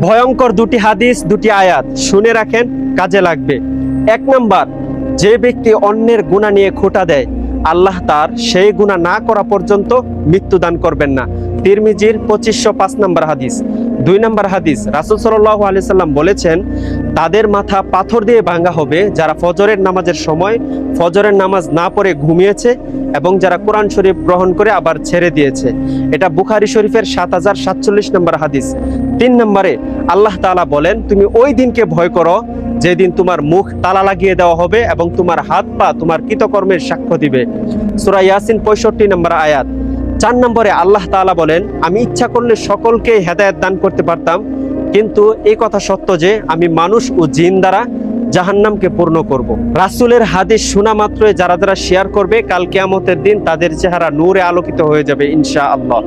ভয়ঙ্কর দুটি হাদিস, দুটি আয়াত শুনে রাখেন, কাজে লাগবে। 1 নাম্বার, যে ব্যক্তি অন্যের গুনাহ নিয়ে খোঁটা দেয়, আল্লাহ তার সেই গুনাহ না করা পর্যন্ত মৃত্যু দান করবেন না। তিরমিজির 2505 নম্বর হাদিস। 2 নম্বর হাদিস, রাসূল সাল্লাল্লাহু আলাইহি সাল্লাম বলেছেন, তাদের মাথা পাথর দিয়ে ভাঙা হবে যারা ফজরের নামাজের সময় ফজরের নামাজ না পড়ে ঘুমিয়েছে এবং যারা কোরআন শরীফ গ্রহণ করে আবার ছেড়ে দিয়েছে। এটা বুখারী শরীফের 7047 নম্বর হাদিস। 3 নম্বরে আল্লাহ তাআলা বলেন, তুমি ওই দিনকে ভয় করো যেদিন তোমার মুখ তালা লাগিয়ে দেওয়া হবে এবং তোমার হাত পা তোমার কৃতকর্মের সাক্ষ্য দিবে। সূরা ইয়াসিন 65 নম্বর আয়াত। 4 নম্বরে আল্লাহ তাআলা বলেন, আমি ইচ্ছা করলে সকলকে হেদায়েত দান করতে পারতাম, কিন্তু এই কথা সত্য যে আমি মানুষ ও জিন দ্বারা জাহান্নামকে পূর্ণ করব। রাসূলের হাদিস শোনা মাত্রই যারা যারা শেয়ার করবে, কাল কিয়ামতের দিন তাদের চেহারা নূরে আলোকিত হয়ে যাবে ইনশাআল্লাহ।